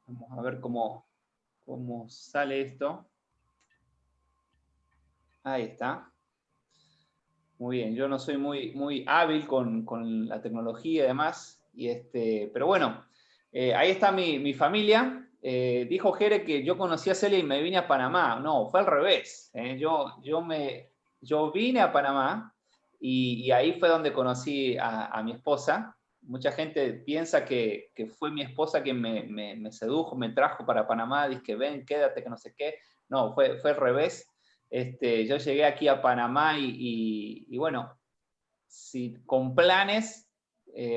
Vamos a ver cómo sale esto. Ahí está. Muy bien, yo no soy muy hábil con la tecnología y demás, pero bueno, ahí está mi familia. Dijo Jere que yo conocí a Celia y me vine a Panamá. No, fue al revés. Yo vine a Panamá y ahí fue donde conocí a mi esposa. Mucha gente piensa que fue mi esposa quien me sedujo, me trajo para Panamá, dice que ven, quédate, que no sé qué. No, fue al revés. Yo llegué aquí a Panamá y bueno, con planes,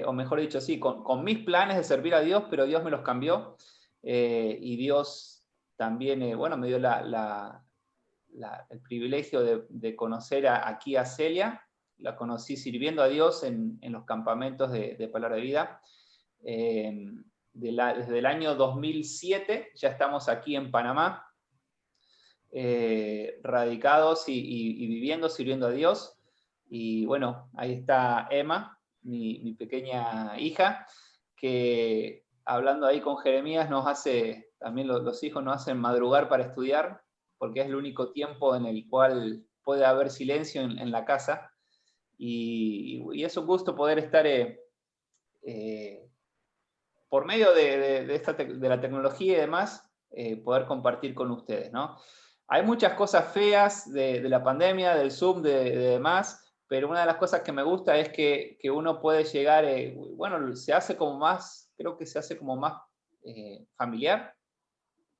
o mejor dicho, sí, con mis planes de servir a Dios, pero Dios me los cambió, y Dios también, bueno, me dio el privilegio de conocer aquí a Celia. La conocí sirviendo a Dios en los campamentos de Palabra de Vida. Desde el año 2007 ya estamos aquí en Panamá, radicados y viviendo, sirviendo a Dios. Y bueno, ahí está Emma, mi pequeña hija, que hablando ahí con Jeremías también los hijos nos hacen madrugar para estudiar, porque es el único tiempo en el cual puede haber silencio en la casa. Y es un gusto poder estar por medio de la tecnología y demás, poder compartir con ustedes, ¿no? Hay muchas cosas feas de la pandemia, del Zoom, de demás, pero una de las cosas que me gusta es que uno puede llegar, bueno, se hace como más, creo que se hace como más familiar.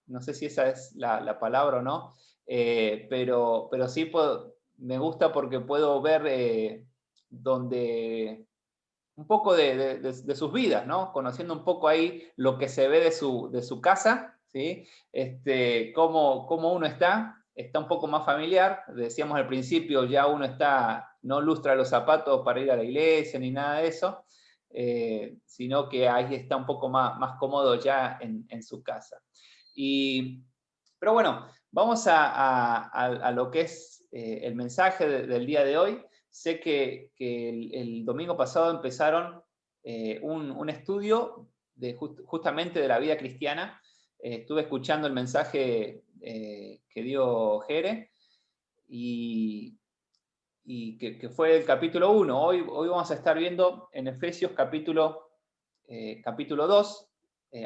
No sé si esa es la palabra o no, pero sí me gusta porque puedo ver donde un poco de sus vidas, ¿no? Conociendo un poco ahí lo que se ve de su casa, ¿sí? Cómo uno está un poco más familiar. Decíamos al principio, ya uno no lustra los zapatos para ir a la iglesia ni nada de eso, sino que ahí está un poco más cómodo ya en su casa. Pero bueno, vamos a lo que es el mensaje del día de hoy. Sé que el domingo pasado empezaron un estudio justamente de la vida cristiana. Estuve escuchando el mensaje que dio Jere y que fue el capítulo 1. Hoy vamos a estar viendo en Efesios capítulo 2.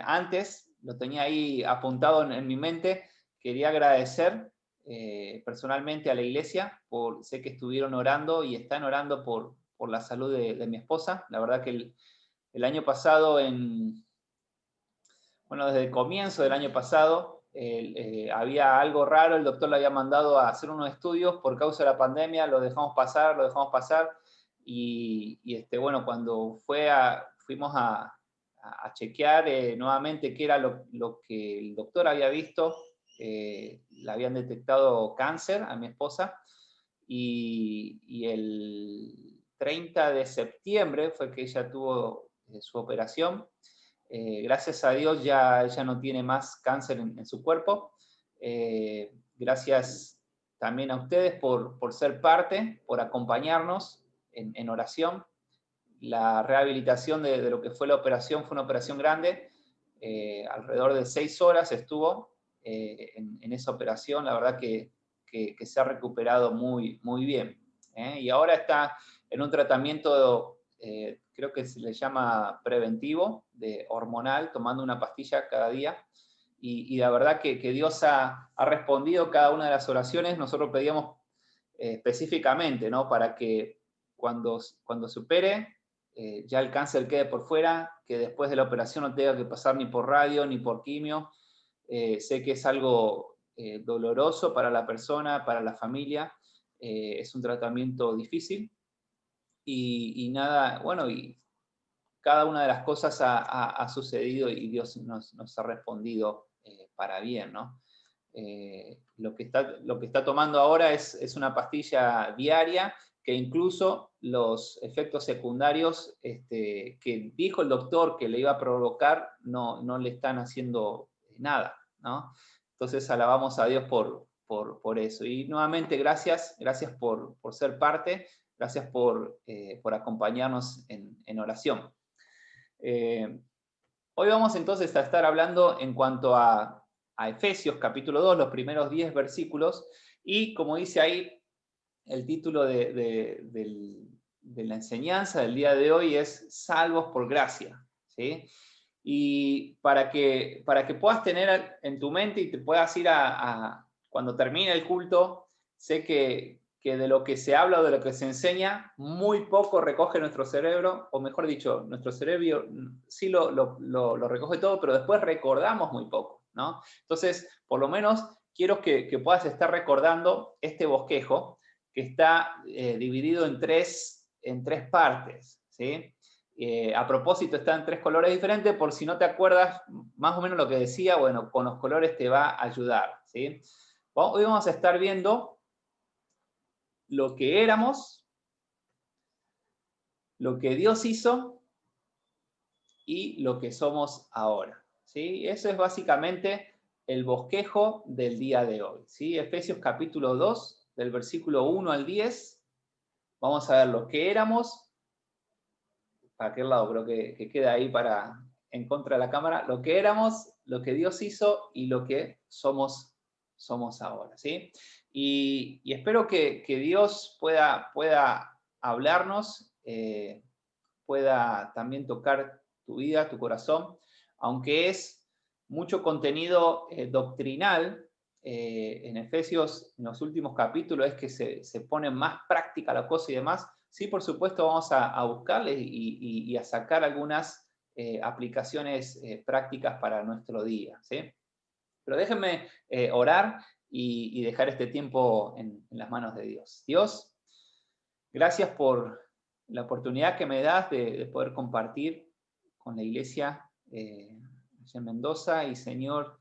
Antes lo tenía ahí apuntado en mi mente. Quería agradecer personalmente a la iglesia, sé que estuvieron orando y están orando por la salud de mi esposa. La verdad que el año pasado, bueno, desde el comienzo del año pasado, había algo raro, el doctor le había mandado a hacer unos estudios por causa de la pandemia, lo dejamos pasar, bueno, cuando fuimos a chequear nuevamente qué era lo que el doctor había visto, le habían detectado cáncer a mi esposa, y el 30 de septiembre fue que ella tuvo su operación. Gracias a Dios ya ella no tiene más cáncer en su cuerpo. Gracias también a ustedes por ser parte, por acompañarnos en oración. La rehabilitación de lo que fue la operación fue una operación grande. Alrededor de 6 horas estuvo en esa operación. La verdad que se ha recuperado muy bien. Y ahora está en un tratamiento, creo que se le llama preventivo, hormonal, tomando una pastilla cada día. Y la verdad que Dios ha respondido cada una de las oraciones. Nosotros pedíamos específicamente, ¿no? Para que cuando supere, ya el cáncer quede por fuera, que después de la operación no tenga que pasar ni por radio ni por quimio. Sé que es algo doloroso para la persona, para la familia. Es un tratamiento difícil y nada, bueno, y cada una de las cosas ha sucedido y Dios nos ha respondido para bien, ¿no? Lo que está tomando ahora es una pastilla diaria que incluso los efectos secundarios que dijo el doctor que le iba a provocar no le están haciendo nada, ¿no? Entonces alabamos a Dios por eso. Y nuevamente gracias por ser parte, gracias por acompañarnos en oración. Hoy vamos entonces a estar hablando en cuanto a Efesios capítulo 2, los primeros 10 versículos, y como dice ahí, el título de la enseñanza del día de hoy es Salvos por gracia, ¿sí? Y para que puedas tener en tu mente y te puedas ir cuando termine el culto, sé que de lo que se habla o de lo que se enseña, muy poco recoge nuestro cerebro, o mejor dicho, nuestro cerebro sí lo recoge todo, pero después recordamos muy poco, ¿no? Entonces, por lo menos quiero que puedas estar recordando este bosquejo que está dividido en tres partes, ¿sí? A propósito, está en 3 colores diferentes, por si no te acuerdas más o menos lo que decía, bueno, con los colores te va a ayudar, ¿sí? Hoy vamos a estar viendo lo que éramos, lo que Dios hizo y lo que somos ahora, ¿sí? Eso es básicamente el bosquejo del día de hoy, ¿sí? Efesios capítulo 2, del versículo 1 al 10, vamos a ver lo que éramos, para aquel lado creo que queda ahí en contra de la cámara, lo que éramos, lo que Dios hizo y lo que somos ahora, ¿sí? Y espero que Dios pueda hablarnos, pueda también tocar tu vida, tu corazón, aunque es mucho contenido doctrinal. En Efesios, en los últimos capítulos, es que se pone más práctica la cosa y demás. Sí, por supuesto, vamos a buscarle y a sacar algunas aplicaciones prácticas para nuestro día, ¿sí? Pero déjenme orar y dejar este tiempo en las manos de Dios. Dios, gracias por la oportunidad que me das de poder compartir con la iglesia en Mendoza. Y Señor,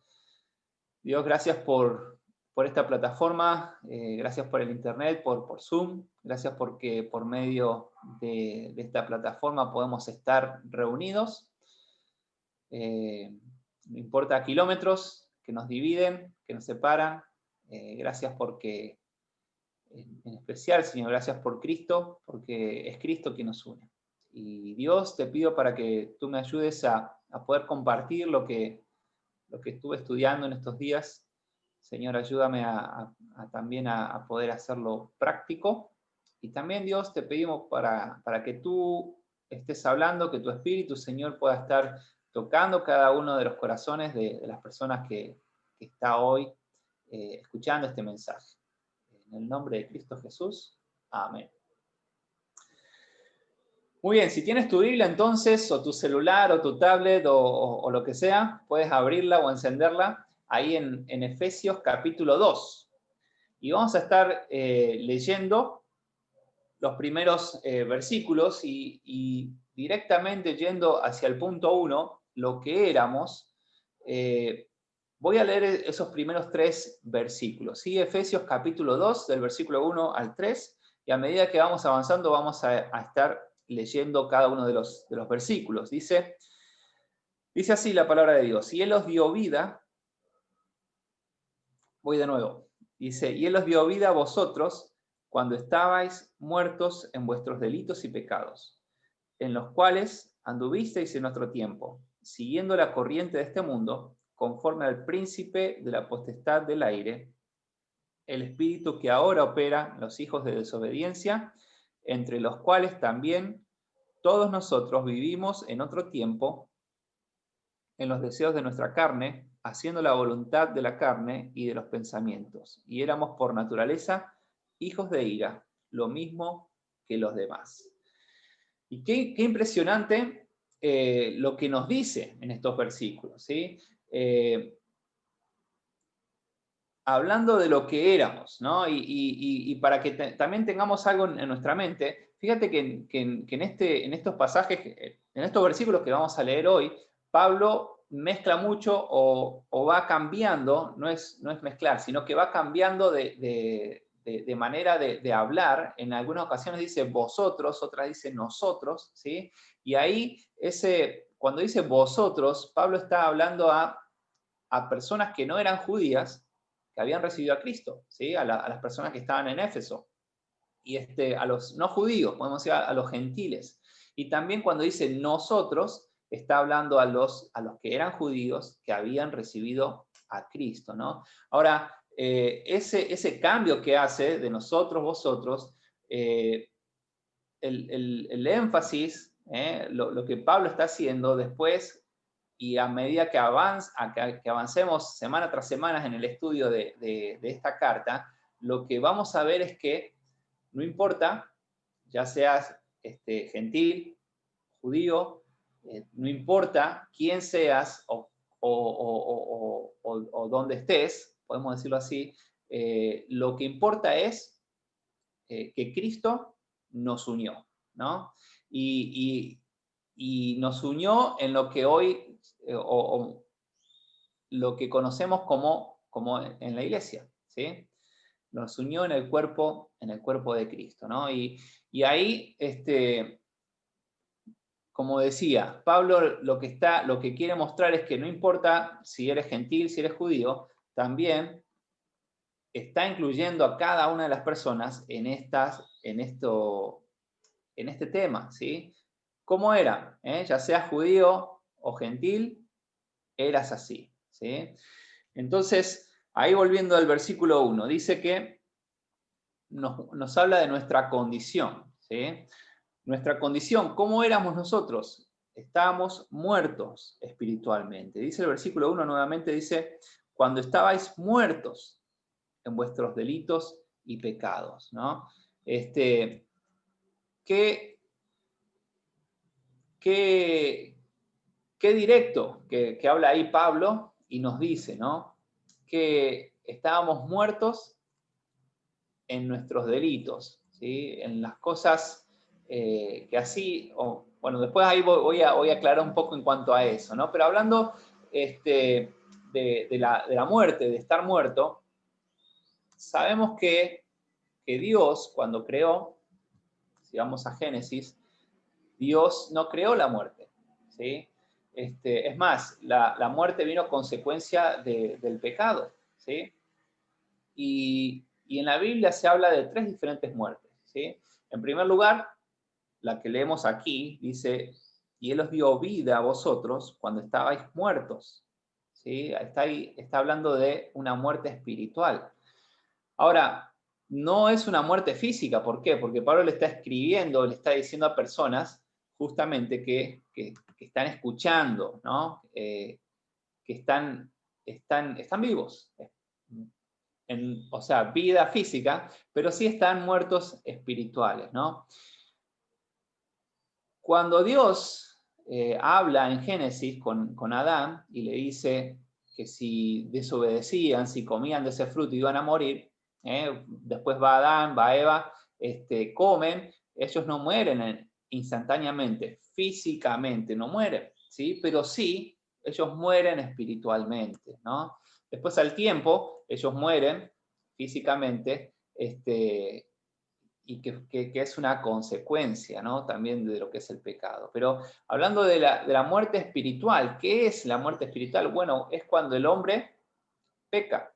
Dios, gracias por esta plataforma, gracias por el internet, por Zoom, gracias porque por medio de esta plataforma podemos estar reunidos. No importa kilómetros que nos dividen, que nos separan. Gracias porque, en especial, Señor, gracias por Cristo, porque es Cristo quien nos une. Y Dios, te pido para que tú me ayudes a poder compartir lo que estuve estudiando en estos días. Señor, ayúdame también a poder hacerlo práctico. Y también, Dios, te pedimos para que tú estés hablando, que tu Espíritu, Señor, pueda estar tocando cada uno de los corazones de las personas que está hoy escuchando este mensaje. En el nombre de Cristo Jesús. Amén. Muy bien, si tienes tu Biblia entonces, o tu celular, o tu tablet, o lo que sea, puedes abrirla o encenderla ahí en Efesios capítulo 2. Y vamos a estar leyendo los primeros versículos y directamente yendo hacia el punto 1, lo que éramos. Voy a leer esos primeros 3 versículos, ¿sí? Efesios capítulo 2, del versículo 1 al 3, y a medida que vamos avanzando vamos a estar leyendo cada uno de los versículos. Dice así la palabra de Dios: y Él os dio vida, voy de nuevo, dice, y Él os dio vida a vosotros cuando estabais muertos en vuestros delitos y pecados, en los cuales anduvisteis en otro tiempo, siguiendo la corriente de este mundo, conforme al príncipe de la potestad del aire, el espíritu que ahora opera en los hijos de desobediencia, entre los cuales también todos nosotros vivimos en otro tiempo en los deseos de nuestra carne, haciendo la voluntad de la carne y de los pensamientos, y éramos por naturaleza hijos de ira, lo mismo que los demás. Y qué impresionante lo que nos dice en estos versículos, ¿sí? Hablando de lo que éramos, ¿no? Y para que también tengamos algo en nuestra mente, fíjate que en estos pasajes, en estos versículos que vamos a leer hoy, Pablo mezcla mucho o va cambiando, no es mezclar, sino que va cambiando de manera de hablar. En algunas ocasiones dice vosotros, otras dice nosotros, ¿sí? Y ahí, cuando dice vosotros, Pablo está hablando a personas que no eran judías, que habían recibido a Cristo, ¿sí? A las personas que estaban en Éfeso, y a los no judíos, podemos decir a los gentiles. Y también cuando dice nosotros, está hablando a los que eran judíos que habían recibido a Cristo, ¿no? Ahora, ese cambio que hace de nosotros, vosotros, el énfasis, lo que Pablo está haciendo después, y a medida que avancemos semana tras semana en el estudio de esta carta, lo que vamos a ver es que no importa, ya seas gentil, judío, no importa quién seas o dónde estés, podemos decirlo así, lo que importa es que Cristo nos unió, ¿no? Y nos unió en lo que hoy, lo que conocemos como en la iglesia, ¿sí? Nos unió en el cuerpo de Cristo, ¿no? Y ahí, como decía, Pablo lo que quiere mostrar es que no importa si eres gentil, si eres judío, también está incluyendo a cada una de las personas en este tema, ¿sí? ¿Cómo era? Ya seas judío o gentil, eras así, ¿sí? Entonces, ahí volviendo al versículo 1, dice que nos habla de nuestra condición, ¿sí? Nuestra condición, ¿cómo éramos nosotros? Estábamos muertos espiritualmente. Dice el versículo 1 nuevamente, dice, cuando estabais muertos en vuestros delitos y pecados, ¿no? Qué directo que habla ahí Pablo y nos dice, ¿no? Que estábamos muertos en nuestros delitos, ¿sí? En las cosas que así, bueno, después ahí voy a aclarar un poco en cuanto a eso, ¿no? Pero hablando de la muerte, de estar muerto, sabemos que Dios, cuando creó, si vamos a Génesis, Dios no creó la muerte, ¿sí? Es más, la muerte vino consecuencia del pecado, ¿sí? Y en la Biblia se habla de 3 diferentes muertes, ¿sí? En primer lugar, la que leemos aquí, dice, y Él os dio vida a vosotros cuando estabais muertos, ¿sí? Está hablando de una muerte espiritual. Ahora, no es una muerte física, ¿por qué? Porque Pablo le está escribiendo, le está diciendo a personas justamente que están escuchando, ¿no? Que están vivos, o sea, vida física, pero sí están muertos espirituales, ¿no? Cuando Dios habla en Génesis con Adán y le dice que si desobedecían, si comían de ese fruto iban a morir, después va Adán, va Eva, comen, ellos no mueren instantáneamente, físicamente no mueren, ¿sí? Pero sí, ellos mueren espiritualmente, ¿no? Después al tiempo, ellos mueren físicamente, y que es una consecuencia, ¿no? También de lo que es el pecado. Pero hablando de la muerte espiritual, ¿qué es la muerte espiritual? Bueno, es cuando el hombre peca.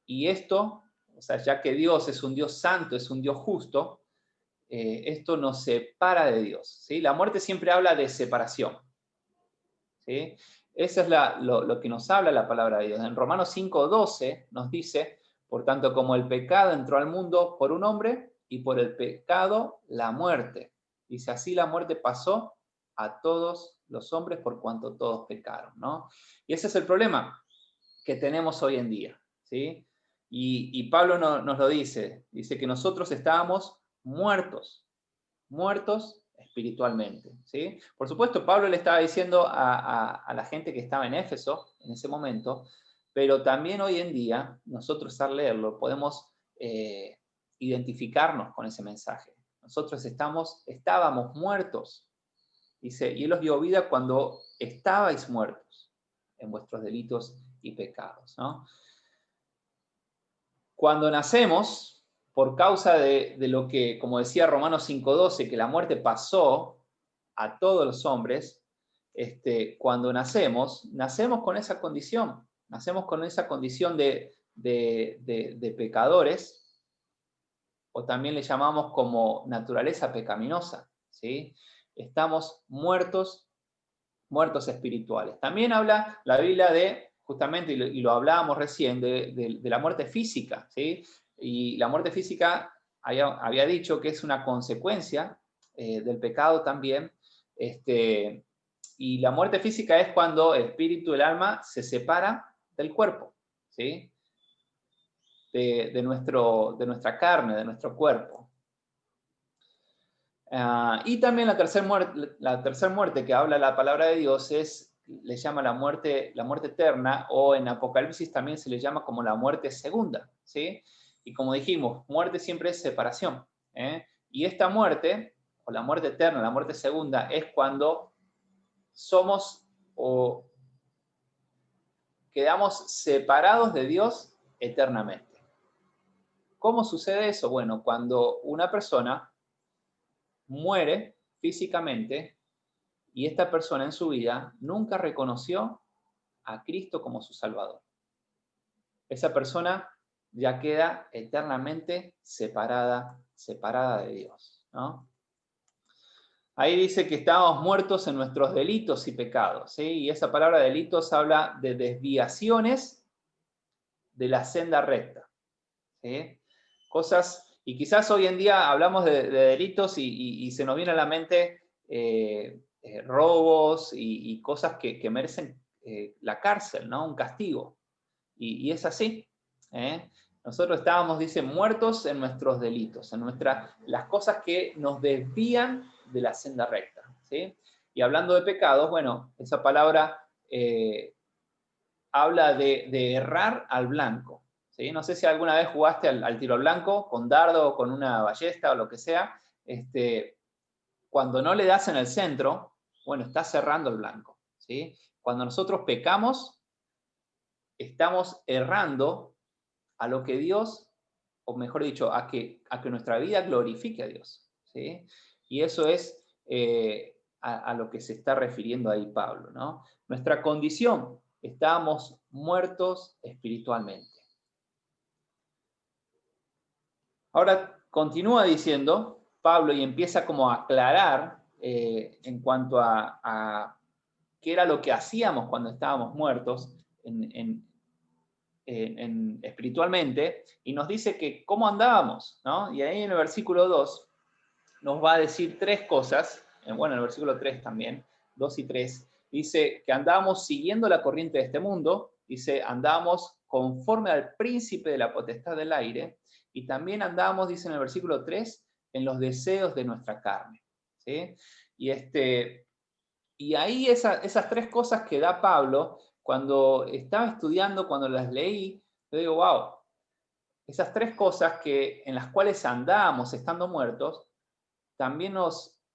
Y esto, o sea, ya que Dios es un Dios santo, es un Dios justo, esto nos separa de Dios, ¿sí? La muerte siempre habla de separación, ¿sí? Eso es lo que nos habla la palabra de Dios. En Romanos 5:12 nos dice, por tanto, como el pecado entró al mundo por un hombre, y por el pecado la muerte. Dice, así la muerte pasó a todos los hombres por cuanto todos pecaron, ¿no? Y ese es el problema que tenemos hoy en día, ¿sí? Y Pablo nos lo dice que nosotros estábamos muertos espiritualmente, ¿sí? Por supuesto, Pablo le estaba diciendo a la gente que estaba en Éfeso en ese momento, pero también hoy en día, nosotros al leerlo podemos identificarnos con ese mensaje. Nosotros estábamos muertos, dice, y Él os dio vida cuando estabais muertos en vuestros delitos y pecados, ¿no? Cuando nacemos, por causa de lo que, como decía Romanos 5:12, que la muerte pasó a todos los hombres, cuando nacemos con esa condición, nacemos con esa condición de pecadores, o también le llamamos como naturaleza pecaminosa, ¿sí? Estamos muertos muertos espirituales. También habla la Biblia de, justamente, y lo hablábamos recién, de la muerte física, ¿sí? Y la muerte física había dicho que es una consecuencia del pecado también. Y la muerte física es cuando el espíritu y el alma se separan del cuerpo, ¿sí? De nuestra carne, de nuestro cuerpo. Y también la tercera muerte que habla la palabra de Dios le llama la muerte eterna, o en Apocalipsis también se le llama como la muerte segunda, ¿sí? Y como dijimos, muerte siempre es separación, ¿eh? Y esta muerte, o la muerte eterna, la muerte segunda, es cuando somos o quedamos separados de Dios eternamente. ¿Cómo sucede eso? Bueno, cuando una persona muere físicamente y esta persona en su vida nunca reconoció a Cristo como su Salvador. Esa persona ya queda eternamente separada de Dios, ¿no? Ahí dice que estábamos muertos en nuestros delitos y pecados, ¿sí? Y esa palabra delitos habla de desviaciones de la senda recta, ¿sí? Cosas, y quizás hoy en día hablamos de delitos y se nos viene a la mente robos y cosas que merecen la cárcel, ¿no? Un castigo. Y es así, ¿eh? Nosotros estábamos, dice, muertos en nuestros delitos, en las cosas que nos desvían de la senda recta, ¿sí? Y hablando de pecados, bueno, esa palabra habla de errar al blanco, ¿sí? No sé si alguna vez jugaste al tiro al blanco, con dardo o con una ballesta o lo que sea. Cuando no le das en el centro, bueno, estás cerrando el blanco, ¿sí? Cuando nosotros pecamos, estamos errando a lo que Dios, o mejor dicho, a que nuestra vida glorifique a Dios, ¿sí? Y eso es a lo que se está refiriendo ahí Pablo, ¿no? Nuestra condición, estábamos muertos espiritualmente. Ahora continúa diciendo Pablo y empieza como a aclarar en cuanto a qué era lo que hacíamos cuando estábamos muertos espiritualmente, y nos dice que cómo andábamos, ¿no? Y ahí en el versículo 2 nos va a decir tres cosas, bueno, en el versículo 3 también, 2 y 3, dice que andábamos siguiendo la corriente de este mundo, dice andábamos conforme al príncipe de la potestad del aire, y también andábamos, dice en el versículo 3, en los deseos de nuestra carne, ¿sí? Y ahí esas tres cosas que da Pablo, cuando estaba estudiando, cuando las leí, yo digo, wow, esas tres cosas en las cuales andábamos estando muertos, también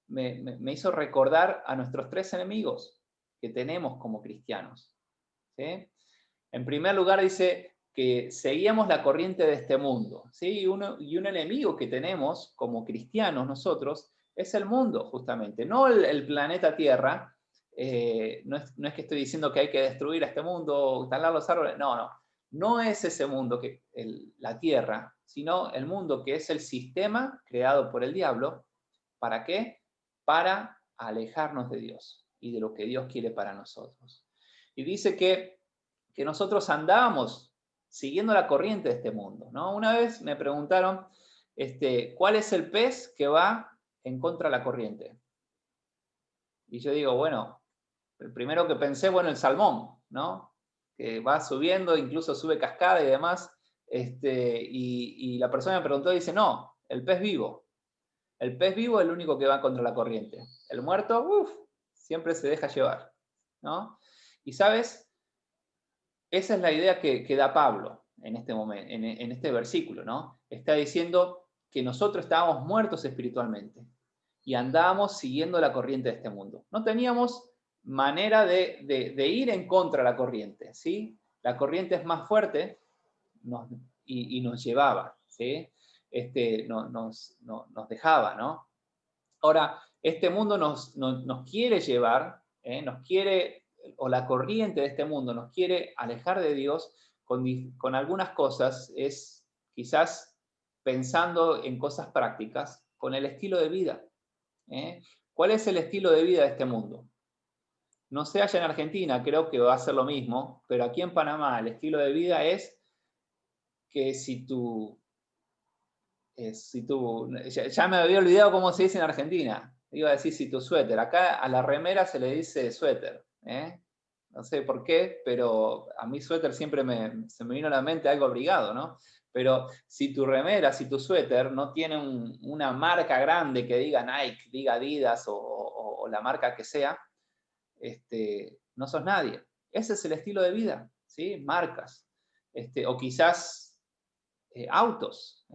me hizo recordar a nuestros tres enemigos que tenemos como cristianos, ¿sí? En primer lugar dice que seguíamos la corriente de este mundo, ¿sí? Y un enemigo que tenemos como cristianos nosotros es el mundo, justamente, no el planeta Tierra. No es que estoy diciendo que hay que destruir a este mundo, talar los árboles, no es ese mundo, la Tierra, sino el mundo que es el sistema creado por el diablo. ¿Para qué? Para alejarnos de Dios y de lo que Dios quiere para nosotros. Y dice que nosotros andábamos siguiendo la corriente de este mundo, ¿no? Una vez me preguntaron, ¿cuál es el pez que va en contra de la corriente? Y yo digo, bueno, el primero que pensé, bueno, el salmón, ¿no? Que va subiendo, incluso sube cascada y demás. Y la persona me preguntó y dice, no, el pez vivo. El pez vivo es el único que va contra la corriente. El muerto, siempre se deja llevar, ¿no? Y sabes, esa es la idea que da Pablo en este momento, en este versículo, ¿no? Está diciendo que nosotros estábamos muertos espiritualmente y andábamos siguiendo la corriente de este mundo. No teníamos manera de ir en contra de la corriente, ¿sí? La corriente es más fuerte y nos llevaba, ¿sí? Nos dejaba, ¿no? Ahora, este mundo nos quiere llevar, o la corriente de este mundo nos quiere alejar de Dios con algunas cosas, es quizás pensando en cosas prácticas, con el estilo de vida, ¿eh? ¿Cuál es el estilo de vida de este mundo? No sé allá en Argentina, creo que va a ser lo mismo, pero aquí en Panamá el estilo de vida es que ya me había olvidado cómo se dice en Argentina. Iba a decir si tu suéter. Acá a la remera se le dice suéter. ¿Eh? No sé por qué, pero a mí suéter siempre se me vino a la mente algo abrigado, ¿no? Pero si tu remera, si tu suéter no tiene una marca grande que diga Nike, diga Adidas o la marca que sea, no sos nadie. Ese es el estilo de vida, ¿sí? Marcas. O quizás autos.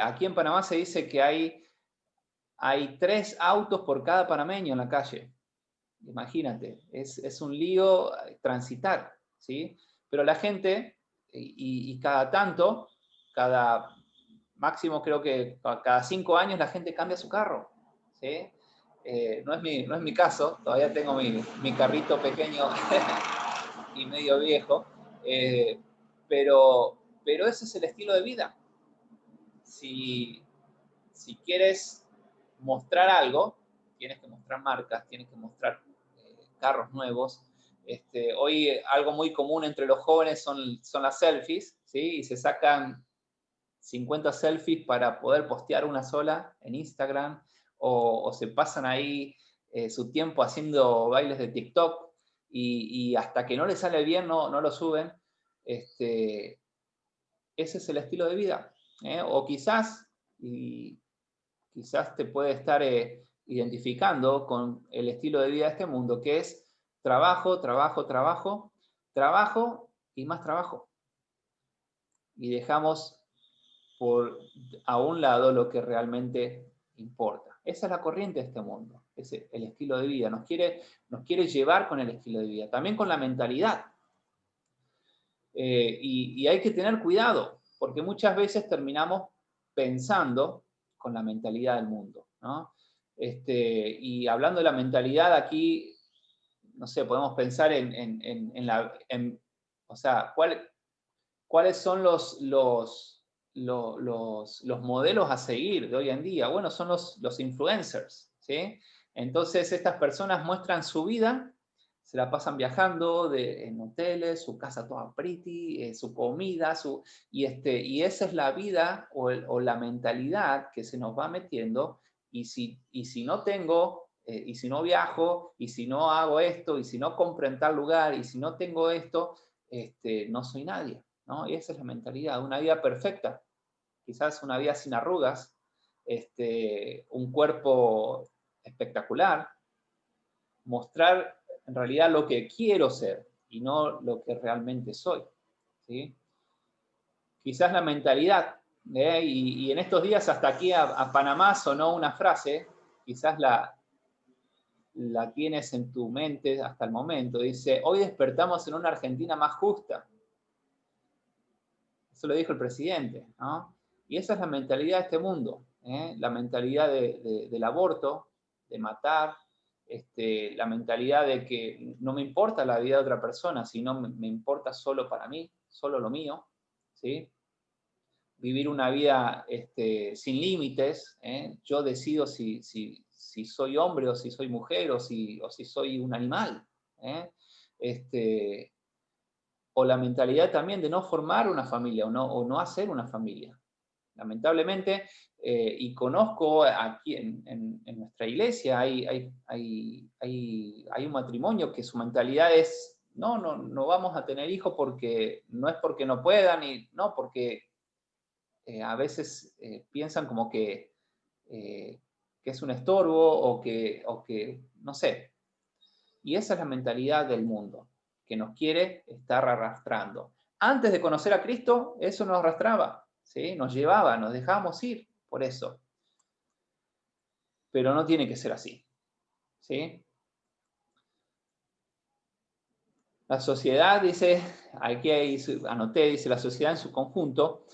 Aquí en Panamá se dice que hay 3 autos por cada panameño en la calle. Imagínate, es un lío transitar, ¿sí? Pero la gente, y cada tanto, cada máximo creo que cada 5 años la gente cambia su carro, ¿sí? No es mi caso, todavía tengo mi carrito pequeño y medio viejo, pero ese es el estilo de vida. Si, si quieres mostrar algo, tienes que mostrar marcas, tienes que mostrar carros nuevos. Hoy algo muy común entre los jóvenes son las selfies, ¿sí? Y se sacan 50 selfies para poder postear una sola en Instagram, o se pasan ahí su tiempo haciendo bailes de TikTok y hasta que no les sale bien no lo suben. Ese es el estilo de vida. O quizás, y quizás te puede estar identificando con el estilo de vida de este mundo, que es trabajo, trabajo, trabajo, trabajo y más trabajo. Y dejamos a un lado lo que realmente importa. Esa es la corriente de este mundo, es el estilo de vida. Nos quiere llevar con el estilo de vida, también con la mentalidad. Y hay que tener cuidado, porque muchas veces terminamos pensando con la mentalidad del mundo, ¿no? Y hablando de la mentalidad, aquí, no sé, podemos pensar o sea, ¿cuáles son los modelos a seguir de hoy en día? Bueno, son los influencers, ¿sí? Entonces, estas personas muestran su vida, se la pasan viajando en hoteles, su casa toda pretty, su comida, y esa es la vida o la mentalidad que se nos va metiendo, y si no tengo, y si no viajo, y si no hago esto, y si no compro en tal lugar, y si no tengo esto, no soy nadie, ¿no? Y esa es la mentalidad, una vida perfecta, quizás una vida sin arrugas, un cuerpo espectacular, mostrar en realidad lo que quiero ser y no lo que realmente soy, ¿sí? Quizás la mentalidad, y en estos días hasta aquí a Panamá sonó una frase, quizás la tienes en tu mente hasta el momento, dice: hoy despertamos en una Argentina más justa. Eso lo dijo el presidente, ¿no? Y esa es la mentalidad de este mundo, la mentalidad del aborto, de matar, la mentalidad de que no me importa la vida de otra persona, sino me importa solo para mí, solo lo mío, ¿sí? Vivir una vida sin límites, yo decido si soy hombre o si soy mujer o si soy un animal, o la mentalidad también de no formar una familia o no hacer una familia. Lamentablemente, y conozco aquí en nuestra iglesia, hay un matrimonio que su mentalidad es: no vamos a tener hijos porque no es porque no puedan, y no, porque a veces piensan como que es un estorbo o que, no sé. Y esa es la mentalidad del mundo, que nos quiere estar arrastrando. Antes de conocer a Cristo, eso nos arrastraba, ¿sí? Nos llevaba, nos dejábamos ir por eso. Pero no tiene que ser así, ¿sí? La sociedad, dice, aquí anoté, dice: la sociedad en su conjunto,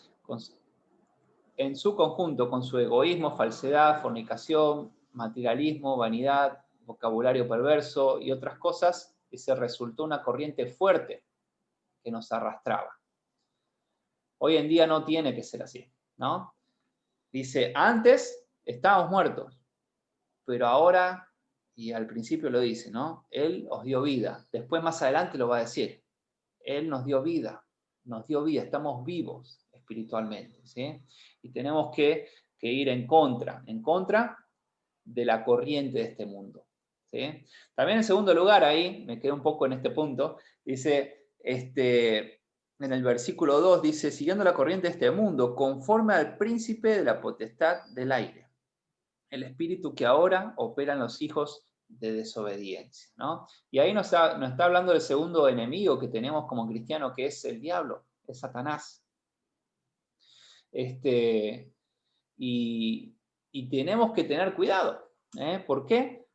con su egoísmo, falsedad, fornicación, materialismo, vanidad, vocabulario perverso y otras cosas, dice, resultó una corriente fuerte que nos arrastraba. Hoy en día no tiene que ser así, ¿no? Dice: antes estábamos muertos, pero ahora y al principio lo dice, ¿no? Él os dio vida. Después más adelante lo va a decir. Él nos dio vida, estamos vivos espiritualmente, ¿sí? Y tenemos que ir en contra de la corriente de este mundo, ¿sí? También en segundo lugar, ahí, me quedé un poco en este punto, dice, en el versículo 2, dice, siguiendo la corriente de este mundo, conforme al príncipe de la potestad del aire, el espíritu que ahora opera en los hijos de desobediencia, ¿no? Y ahí nos está hablando del segundo enemigo que tenemos como cristiano, que es el diablo, es Satanás. Y tenemos que tener cuidado. ¿Por qué?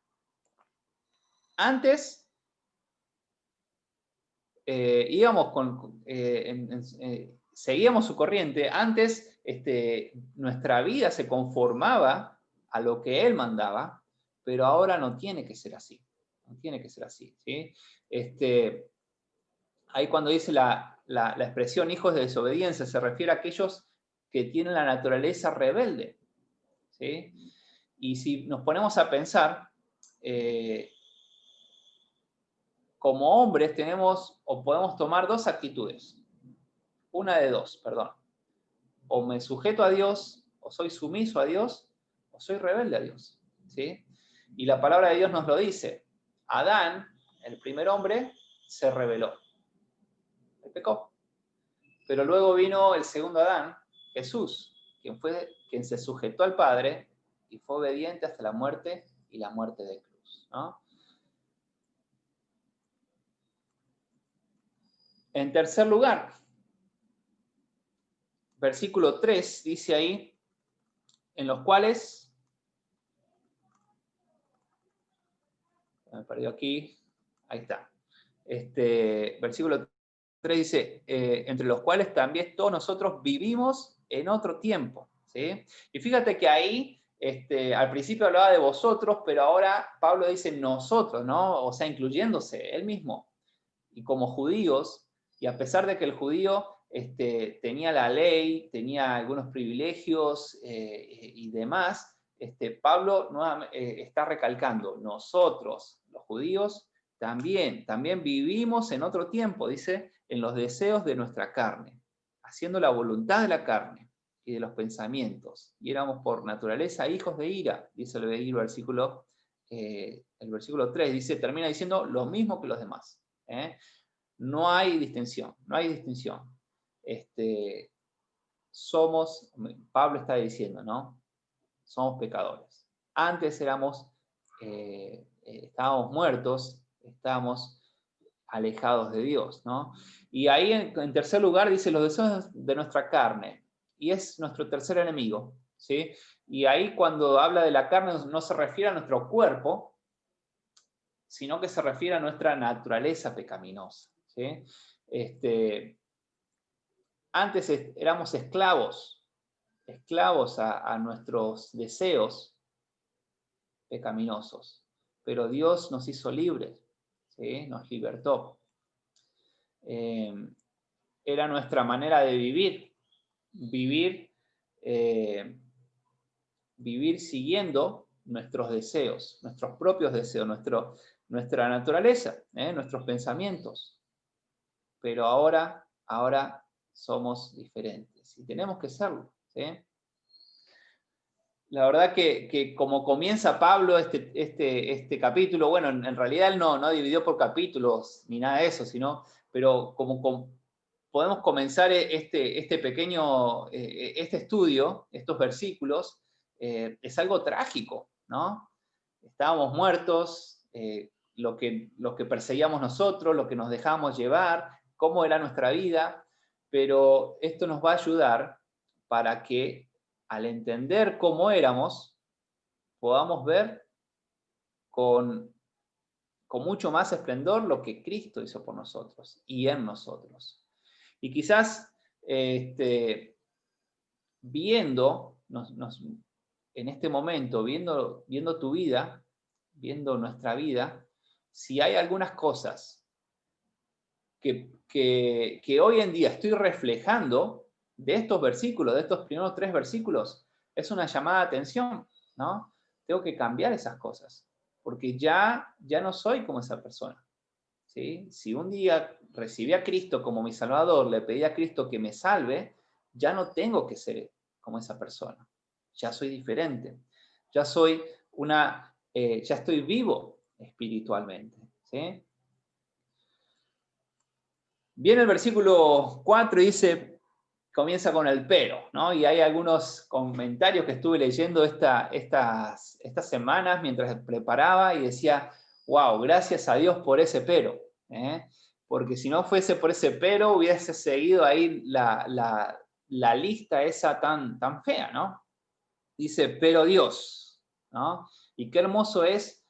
Antes seguíamos su corriente, antes nuestra vida se conformaba a lo que él mandaba, pero ahora no tiene que ser así. No tiene que ser así, ¿sí? Ahí cuando dice la expresión hijos de desobediencia, se refiere a aquellos que tienen la naturaleza rebelde, ¿sí? Y si nos ponemos a pensar, como hombres tenemos o podemos tomar dos actitudes. Una de dos, perdón. O me sujeto a Dios, o soy sumiso a Dios, o soy rebelde a Dios, ¿sí? Y la palabra de Dios nos lo dice. Adán, el primer hombre, se rebeló. Él pecó. Pero luego vino el segundo Adán, Jesús, quien se sujetó al Padre y fue obediente hasta la muerte y la muerte de cruz, ¿no? En tercer lugar, versículo 3 dice ahí, en los cuales, me perdió aquí, ahí está, versículo 3 dice, entre los cuales también todos nosotros vivimos en otro tiempo, ¿sí? Y fíjate que ahí, al principio hablaba de vosotros, pero ahora Pablo dice nosotros, ¿no? O sea, incluyéndose él mismo. Y como judíos, y a pesar de que el judío tenía la ley, tenía algunos privilegios y demás, Pablo está recalcando, nosotros, los judíos, también vivimos en otro tiempo, dice, en los deseos de nuestra carne, haciendo la voluntad de la carne y de los pensamientos. Y éramos por naturaleza hijos de ira, dice el versículo 3, dice, termina diciendo lo mismo que los demás. No hay distinción, no hay distinción. Pablo está diciendo, ¿no? Somos pecadores. Antes estábamos muertos, estábamos alejados de Dios, ¿no? Y ahí en tercer lugar dice los deseos de nuestra carne, y es nuestro tercer enemigo, ¿sí? Y ahí cuando habla de la carne no se refiere a nuestro cuerpo, sino que se refiere a nuestra naturaleza pecaminosa, ¿sí? Antes éramos esclavos a nuestros deseos pecaminosos, pero Dios nos hizo libres, ¿sí? Nos libertó. Era nuestra manera de vivir siguiendo nuestros deseos, nuestros propios deseos, nuestra naturaleza, nuestros pensamientos. Pero ahora somos diferentes y tenemos que serlo, ¿sí? La verdad que como comienza Pablo este capítulo, bueno, en realidad él no dividió por capítulos ni nada de eso, pero podemos comenzar este pequeño estudio, estos versículos, es algo trágico, ¿no? Estábamos muertos, lo que perseguíamos nosotros, lo que nos dejábamos llevar, cómo era nuestra vida, pero esto nos va a ayudar para que al entender cómo éramos, podamos ver con mucho más esplendor lo que Cristo hizo por nosotros y en nosotros. Y quizás viendo en este momento, viendo tu vida, viendo nuestra vida, si hay algunas cosas que hoy en día estoy reflejando de estos versículos, de estos primeros 3 versículos, es una llamada de atención, ¿no? Tengo que cambiar esas cosas. porque ya no soy como esa persona. ¿Sí? Si un día recibí a Cristo como mi Salvador, le pedí a Cristo que me salve, ya no tengo que ser como esa persona. Ya soy diferente. Ya soy ya estoy vivo espiritualmente. ¿Sí? Viene el versículo 4 y dice, comienza con el pero, ¿no? Y hay algunos comentarios que estuve leyendo estas semanas mientras preparaba y decía, wow, gracias a Dios por ese pero, ¿eh? Porque si no fuese por ese pero, hubiese seguido ahí la lista esa tan fea, ¿no? Dice, pero Dios, ¿no? Y qué hermoso es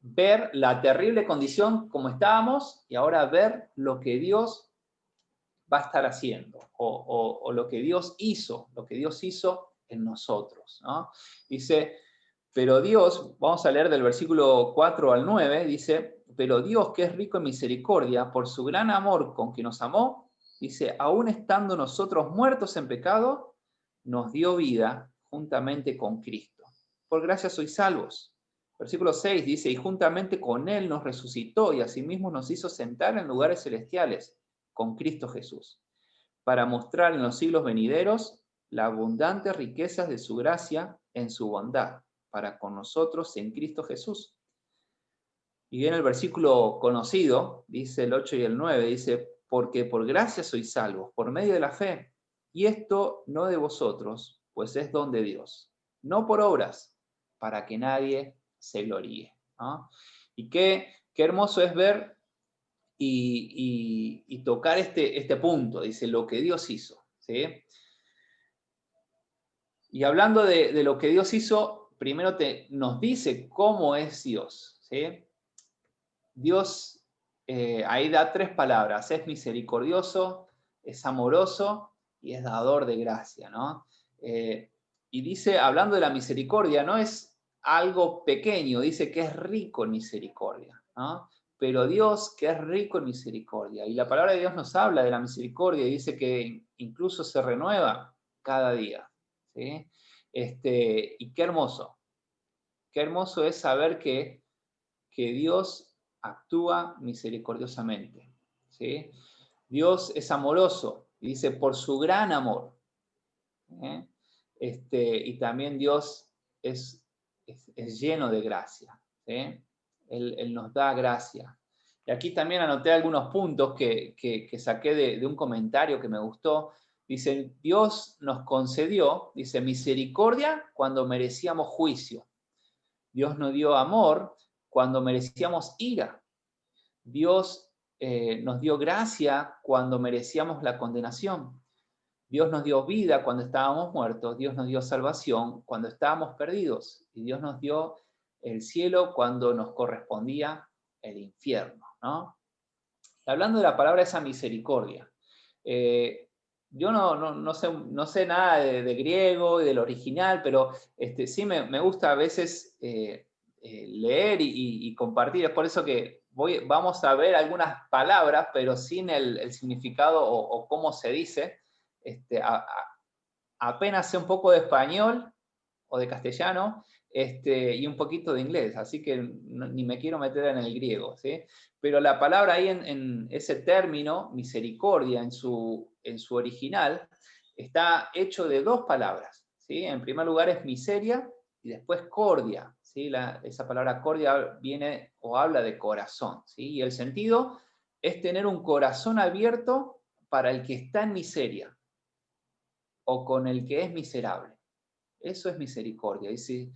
ver la terrible condición como estábamos y ahora ver lo que Dios va a estar haciendo o lo que Dios hizo en nosotros, ¿no? Dice, pero Dios, vamos a leer del versículo 4 al 9, dice, pero Dios que es rico en misericordia, por su gran amor con que nos amó, dice, aún estando nosotros muertos en pecado, nos dio vida juntamente con Cristo. Por gracia sois salvos. Versículo 6 dice, y juntamente con Él nos resucitó y asimismo nos hizo sentar en lugares celestiales con Cristo Jesús, para mostrar en los siglos venideros las abundantes riquezas de su gracia en su bondad, para con nosotros en Cristo Jesús. Y viene el versículo conocido, dice el 8 y el 9, dice, porque por gracia sois salvos, por medio de la fe, y esto no de vosotros, pues es don de Dios, no por obras, para que nadie se gloríe, ¿no? Y qué hermoso es ver y tocar este punto, dice, lo que Dios hizo, ¿sí? Y hablando de lo que Dios hizo, primero nos dice cómo es Dios, ¿sí? Dios ahí da tres palabras, es misericordioso, es amoroso y es dador de gracia, ¿no? Y dice, hablando de la misericordia, no es algo pequeño, dice que es rico en misericordia, ¿no? Pero Dios que es rico en misericordia. Y la palabra de Dios nos habla de la misericordia y dice que incluso se renueva cada día, ¿sí? Y qué hermoso es saber que Dios actúa misericordiosamente, ¿sí? Dios es amoroso, y dice, por su gran amor, ¿eh? Y también Dios es lleno de gracia, ¿sí? Él nos da gracia. Y aquí también anoté algunos puntos que saqué de un comentario que me gustó. Dice, Dios nos concedió, dice, misericordia cuando merecíamos juicio. Dios nos dio amor cuando merecíamos ira. Dios nos dio gracia cuando merecíamos la condenación. Dios nos dio vida cuando estábamos muertos. Dios nos dio salvación cuando estábamos perdidos. Y Dios nos dio el cielo cuando nos correspondía el infierno, ¿no? Hablando de la palabra esa misericordia, yo no sé nada de griego y del original, pero sí me gusta a veces leer y compartir. Es por eso que vamos a ver algunas palabras, pero sin el significado o cómo se dice. Apenas sé un poco de español o de castellano, y un poquito de inglés, así que ni me quiero meter en el griego, ¿sí? Pero la palabra ahí en ese término, misericordia, en su original, está hecho de dos palabras, ¿sí? En primer lugar es miseria y después cordia, ¿sí? Esa palabra cordia viene o habla de corazón, ¿sí? Y el sentido es tener un corazón abierto para el que está en miseria o con el que es miserable. Eso es misericordia. Dice,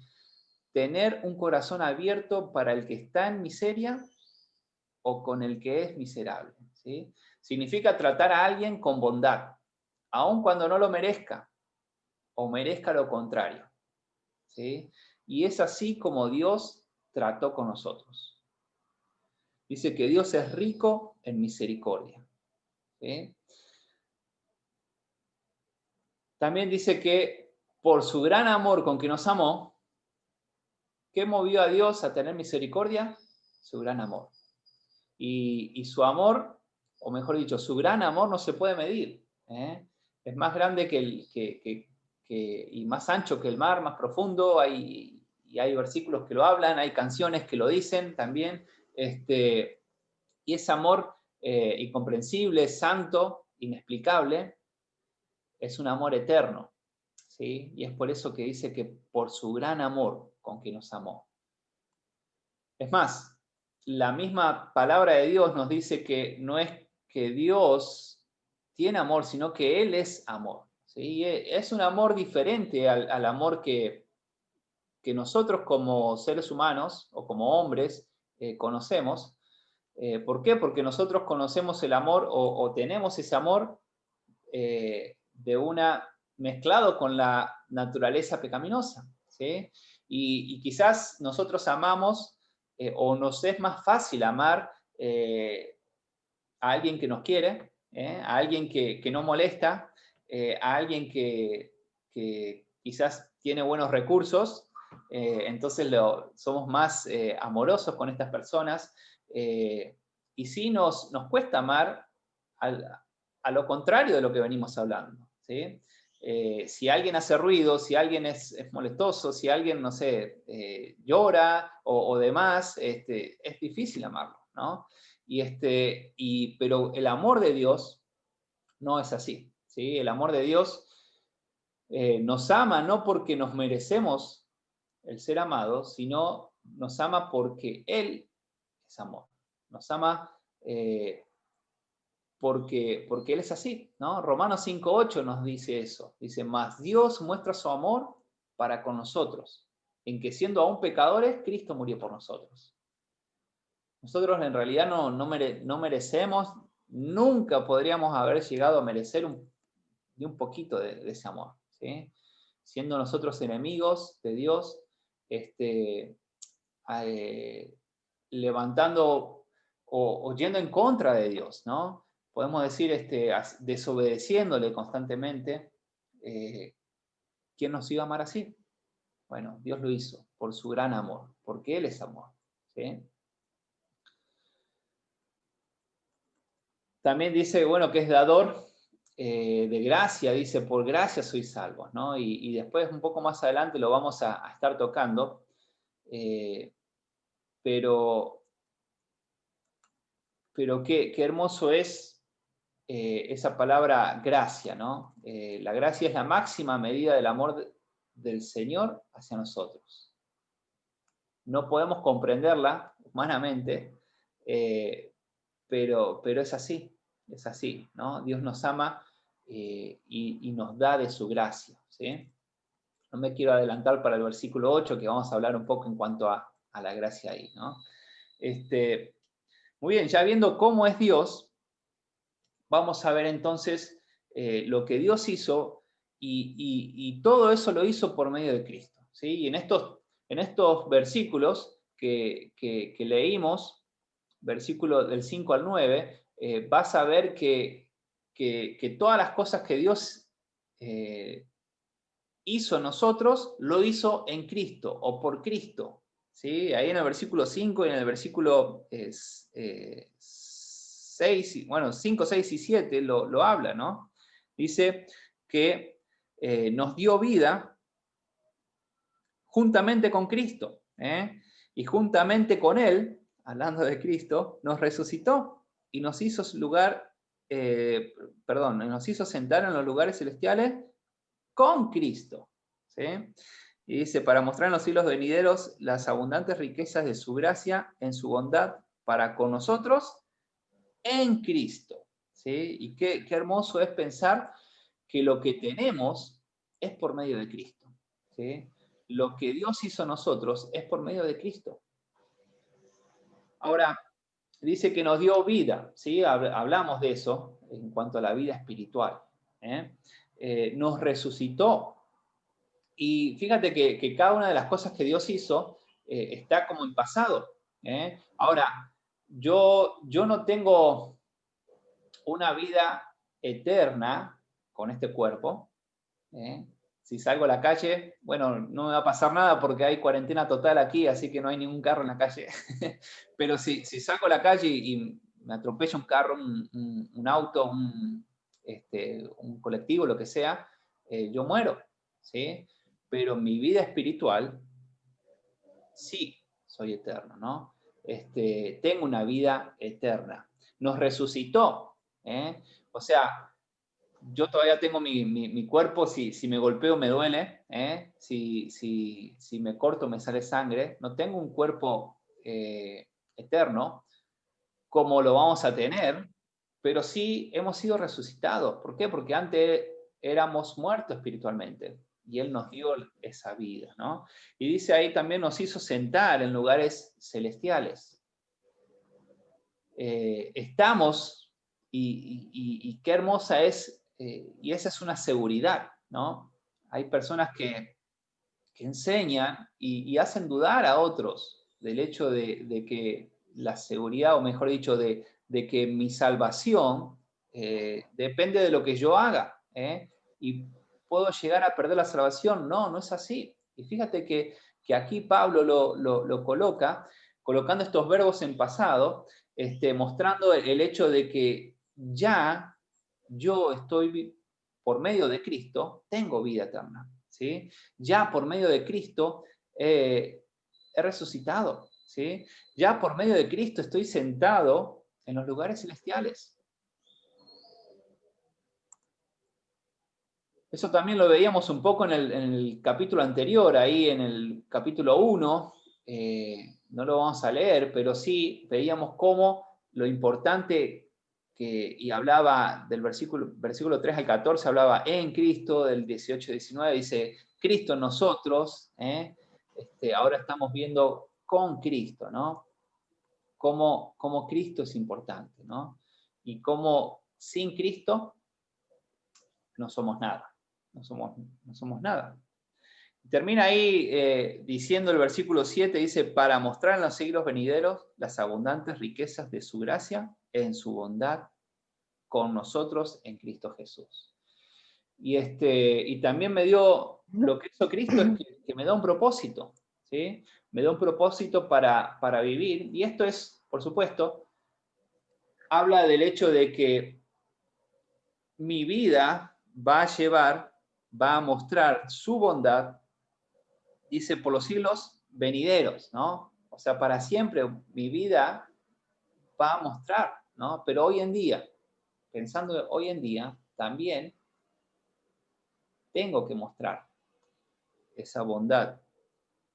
tener un corazón abierto para el que está en miseria o con el que es miserable, ¿sí? Significa tratar a alguien con bondad, aun cuando no lo merezca o merezca lo contrario, ¿sí? Y es así como Dios trató con nosotros. Dice que Dios es rico en misericordia, ¿sí? También dice que por su gran amor con que nos amó, ¿qué movió a Dios a tener misericordia? Su gran amor. Y su amor, o mejor dicho, su gran amor no se puede medir, ¿eh? Es más grande y más ancho que el mar, más profundo, y y hay versículos que lo hablan, hay canciones que lo dicen también, y es amor incomprensible, santo, inexplicable, es un amor eterno, ¿sí? Y es por eso que dice que por su gran amor con que nos amó. Es más, la misma palabra de Dios nos dice que no es que Dios tiene amor, sino que Él es amor, ¿sí? Es un amor diferente al amor que nosotros como seres humanos o como hombres conocemos. ¿Por qué? Porque nosotros conocemos el amor o tenemos ese amor mezclado con la naturaleza pecaminosa, ¿sí? Y quizás nosotros amamos o nos es más fácil amar a alguien que nos quiere, a alguien que no molesta, a alguien que quizás tiene buenos recursos, entonces somos más amorosos con estas personas, y sí nos cuesta amar a lo contrario de lo que venimos hablando, ¿sí? Si alguien hace ruido, si alguien es molestoso, si alguien, no sé, llora o demás, es difícil amarlo, ¿no? Pero el amor de Dios no es así, ¿sí? El amor de Dios nos ama no porque nos merecemos el ser amados, sino nos ama porque Él es amor. Nos ama porque Él es así, ¿no? Romanos 5:8 nos dice eso. Dice, mas Dios muestra su amor para con nosotros, en que siendo aún pecadores, Cristo murió por nosotros. Nosotros en realidad no merecemos, nunca podríamos haber llegado a merecer ni un poquito de ese amor, ¿sí? Siendo nosotros enemigos de Dios, eh, levantando o yendo en contra de Dios, ¿no? Podemos decir, desobedeciéndole constantemente, ¿quién nos iba a amar así? Bueno, Dios lo hizo por su gran amor, porque Él es amor, ¿sí? También dice, bueno, que es dador de gracia, dice, por gracia sois salvos, ¿no? Y después, un poco más adelante, lo vamos a estar tocando, pero qué hermoso es esa palabra gracia, ¿no? La gracia es la máxima medida del amor del Señor hacia nosotros. No podemos comprenderla humanamente, pero es así, ¿no? Dios nos ama y nos da de su gracia, ¿sí? No me quiero adelantar para el versículo 8, que vamos a hablar un poco en cuanto a la gracia ahí, ¿no? Muy bien, ya viendo cómo es Dios, vamos a ver entonces lo que Dios hizo y todo eso lo hizo por medio de Cristo, ¿sí? Y en estos versículos que leímos, versículo del 5 al 9, vas a ver que todas las cosas que Dios hizo en nosotros, lo hizo en Cristo o por Cristo, ¿sí? Ahí en el versículo 5 y en el versículo 6, bueno, 5, 6 y 7 lo habla, ¿no? Dice que nos dio vida juntamente con Cristo, ¿eh? Y juntamente con Él, hablando de Cristo, nos resucitó y nos hizo nos hizo sentar en los lugares celestiales con Cristo, ¿sí? Y dice, para mostrar en los siglos venideros las abundantes riquezas de su gracia en su bondad para con nosotros en Cristo, ¿sí? Y qué hermoso es pensar que lo que tenemos es por medio de Cristo, ¿sí? Lo que Dios hizo en nosotros es por medio de Cristo. Ahora, dice que nos dio vida, ¿sí? Hablamos de eso en cuanto a la vida espiritual, ¿eh? Nos resucitó. Y fíjate que cada una de las cosas que Dios hizo está como en pasado, ¿eh? Ahora, yo no tengo una vida eterna con este cuerpo, ¿eh? Si salgo a la calle, bueno, no me va a pasar nada porque hay cuarentena total aquí, así que no hay ningún carro en la calle. Pero si salgo a la calle y me atropella un carro, un auto, un colectivo, lo que sea, yo muero, ¿sí? Pero mi vida espiritual sí soy eterno, ¿no? Tengo una vida eterna. Nos resucitó, ¿eh? O sea, yo todavía tengo mi cuerpo, si me golpeo me duele, ¿eh? Si me corto me sale sangre. No tengo un cuerpo eterno como lo vamos a tener, pero sí hemos sido resucitados. ¿Por qué? Porque antes éramos muertos espiritualmente y Él nos dio esa vida, ¿no? Y dice ahí también nos hizo sentar en lugares celestiales. Estamos, y qué hermosa es, y esa es una seguridad, ¿no? Hay personas que enseñan y hacen dudar a otros del hecho de que la seguridad, o mejor dicho, de que mi salvación depende de lo que yo haga, ¿eh? Y puedo llegar a perder la salvación. No, no es así. Y fíjate que aquí Pablo lo coloca, colocando estos verbos en pasado, mostrando el hecho de que ya yo estoy, por medio de Cristo, tengo vida eterna, ¿sí? Ya por medio de Cristo he resucitado, ¿sí? Ya por medio de Cristo estoy sentado en los lugares celestiales. Eso también lo veíamos un poco en el capítulo anterior, ahí en el capítulo 1, no lo vamos a leer, pero sí veíamos cómo lo importante y hablaba del versículo 3 al 14, hablaba en Cristo, del 18 al 19, dice, Cristo en nosotros, ahora estamos viendo con Cristo, ¿no? Cómo Cristo es importante, ¿no? Y cómo sin Cristo no somos nada. No somos nada. Termina ahí diciendo el versículo 7, dice, para mostrar en los siglos venideros las abundantes riquezas de su gracia en su bondad con nosotros en Cristo Jesús. Y también me dio, lo que hizo Cristo es que me da un propósito, ¿sí? Me da un propósito para vivir, y esto es, por supuesto, habla del hecho de que mi vida va a mostrar su bondad, dice, por los siglos venideros, ¿no? O sea, para siempre mi vida va a mostrar, ¿no? Pero hoy en día, pensando hoy en día, también tengo que mostrar esa bondad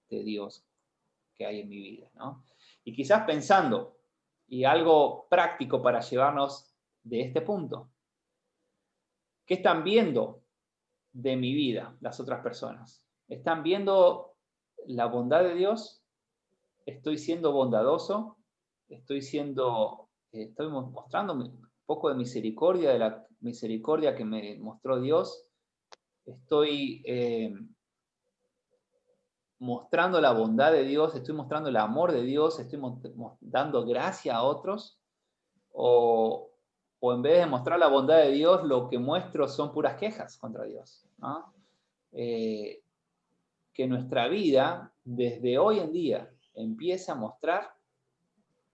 de Dios que hay en mi vida, ¿no? Y quizás pensando, y algo práctico para llevarnos de este punto, ¿qué están viendo de mi vida las otras personas? ¿Están viendo la bondad de Dios? ¿Estoy siendo bondadoso? ¿Estoy mostrando un poco de misericordia, de la misericordia que me mostró Dios? ¿Estoy mostrando la bondad de Dios? ¿Estoy mostrando el amor de Dios? ¿Estoy dando gracia a otros? ¿O en vez de mostrar la bondad de Dios, lo que muestro son puras quejas contra Dios, ¿no? Que nuestra vida, desde hoy en día, empiece a mostrar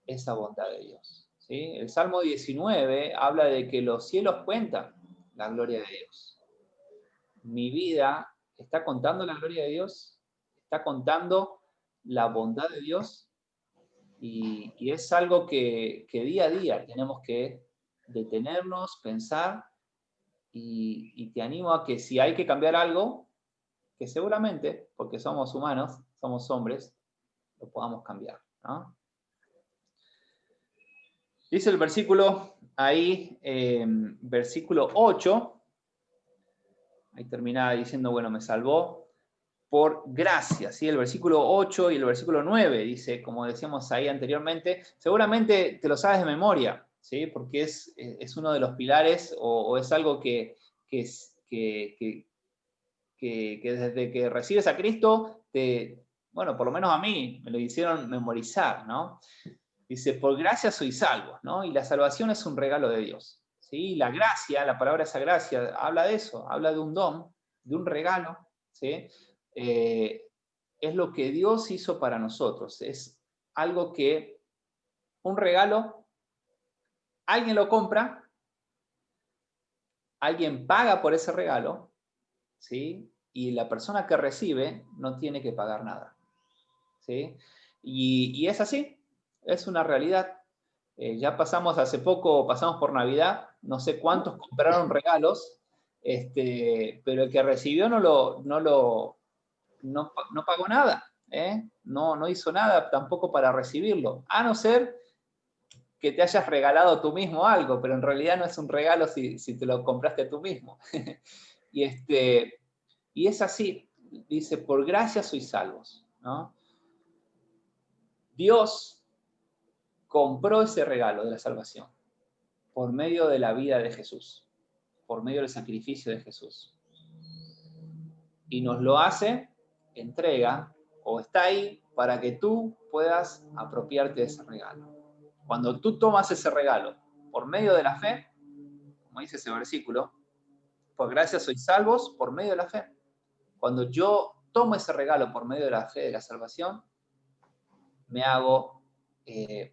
esa bondad de Dios, ¿sí? El Salmo 19 habla de que los cielos cuentan la gloria de Dios. Mi vida está contando la gloria de Dios, está contando la bondad de Dios, y es algo que día a día tenemos que detenernos, pensar, y te animo a que si hay que cambiar algo, que seguramente, porque somos humanos, somos hombres, lo podamos cambiar, ¿no? Dice el versículo ahí, versículo 8, ahí terminaba diciendo, bueno, me salvó por gracia, ¿sí? El versículo 8 y el versículo 9 dice, como decíamos ahí anteriormente, seguramente te lo sabes de memoria, ¿sí? Porque es uno de los pilares, o es algo que desde que recibes a Cristo, bueno, por lo menos a mí me lo hicieron memorizar, ¿no? Dice, por gracia sois salvos, ¿no? Y la salvación es un regalo de Dios, ¿sí? La gracia, la palabra esa gracia, habla de eso, habla de un don, de un regalo, ¿sí? Es lo que Dios hizo para nosotros, es algo que, un regalo, alguien lo compra, alguien paga por ese regalo, ¿sí? Y la persona que recibe no tiene que pagar nada. ¿sí? Y es así, es una realidad. Ya pasamos hace poco, pasamos por Navidad, no sé cuántos compraron regalos, pero el que recibió no pagó nada, ¿eh? No hizo nada tampoco para recibirlo, a no ser que te hayas regalado tú mismo algo, pero en realidad no es un regalo si te lo compraste tú mismo. y, y es así, dice, por gracia sois salvos, ¿no? Dios compró ese regalo de la salvación por medio de la vida de Jesús, por medio del sacrificio de Jesús. Y nos lo hace, entrega, o está ahí para que tú puedas apropiarte de ese regalo. Cuando tú tomas ese regalo por medio de la fe, como dice ese versículo, por gracia sois salvos por medio de la fe. Cuando yo tomo ese regalo por medio de la fe de la salvación, me hago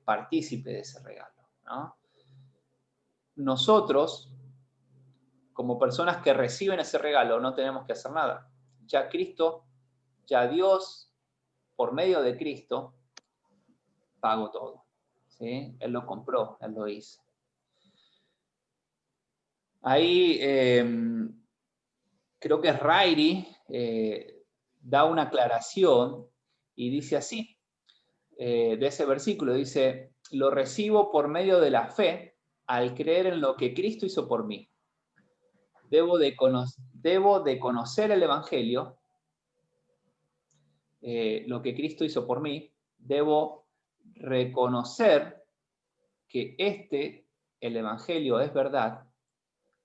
partícipe de ese regalo, ¿no? Nosotros, como personas que reciben ese regalo, no tenemos que hacer nada. Ya Cristo, ya Dios, por medio de Cristo, pagó todo, ¿sí? Él lo compró, Él lo hizo. Ahí creo que Rairi da una aclaración y dice así, de ese versículo, dice, lo recibo por medio de la fe al creer en lo que Cristo hizo por mí. Debo de conocer el Evangelio, lo que Cristo hizo por mí, debo reconocer que el Evangelio es verdad,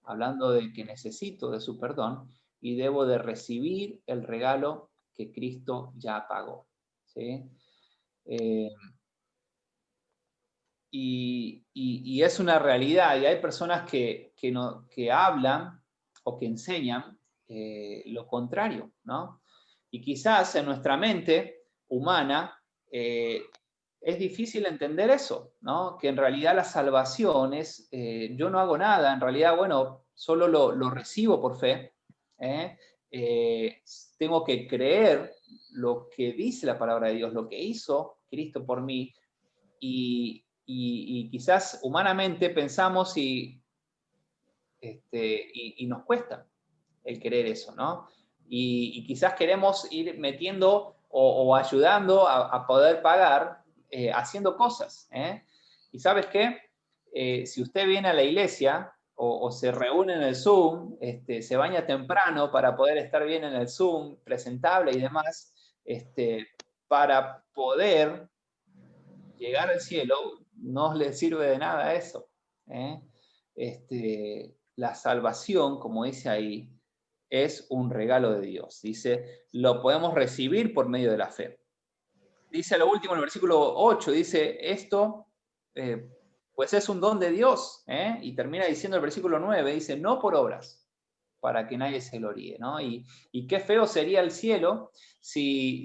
hablando de que necesito de su perdón, y debo de recibir el regalo que Cristo ya pagó, ¿sí? Y es una realidad, y hay personas que hablan o que enseñan lo contrario, ¿no? Y quizás en nuestra mente humana es difícil entender eso, ¿no? Que en realidad la salvación es, yo no hago nada, en realidad, bueno, solo lo recibo por fe, ¿eh? Tengo que creer lo que dice la palabra de Dios, lo que hizo Cristo por mí, y quizás humanamente pensamos y nos cuesta el querer eso, ¿no? Y quizás queremos ir metiendo o ayudando a poder pagar haciendo cosas, ¿eh? Y ¿sabes qué? Si usted viene a la iglesia o se reúne en el Zoom, se baña temprano para poder estar bien en el Zoom, presentable y demás, para poder llegar al cielo, no le sirve de nada eso, ¿eh? La salvación, como dice ahí, es un regalo de Dios. Dice, lo podemos recibir por medio de la fe. Dice lo último en el versículo 8, dice, esto pues es un don de Dios, ¿eh? Y termina diciendo el versículo 9, dice, no por obras, para que nadie se gloríe, ¿no? Y qué feo sería el cielo si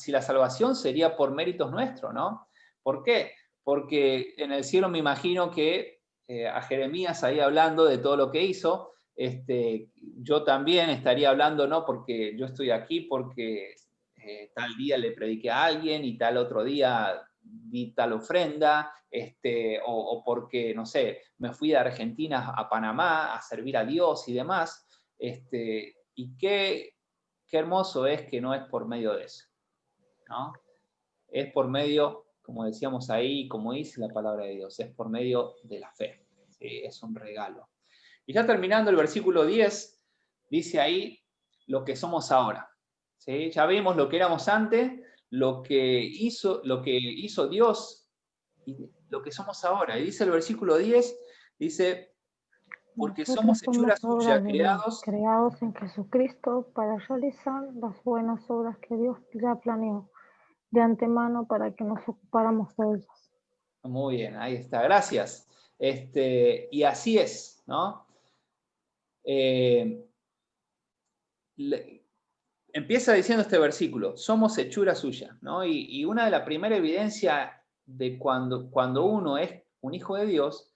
la salvación sería por méritos nuestros, ¿no? ¿Por qué? Porque en el cielo me imagino que a Jeremías ahí hablando de todo lo que hizo, yo también estaría hablando, no porque yo estoy aquí, porque tal día le prediqué a alguien y tal otro día di tal ofrenda, o porque, no sé, me fui de Argentina a Panamá a servir a Dios y demás, y qué hermoso es que no es por medio de eso, ¿no? Es por medio, como decíamos ahí, como dice la palabra de Dios, es por medio de la fe, ¿sí? Es un regalo. Y ya terminando el versículo 10, dice ahí lo que somos ahora, ¿sí? Ya vimos lo que éramos antes, lo que hizo Dios y lo que somos ahora. Y dice el versículo 10, dice, porque nosotros somos hechura suya, obras de Dios, creados en Jesucristo para realizar las buenas obras que Dios ya planeó de antemano para que nos ocupáramos de ellas. Muy bien, ahí está, gracias. Y así es, ¿no? Empieza diciendo este versículo, somos hechura suya, ¿no? Y una de las primeras evidencias de cuando uno es un hijo de Dios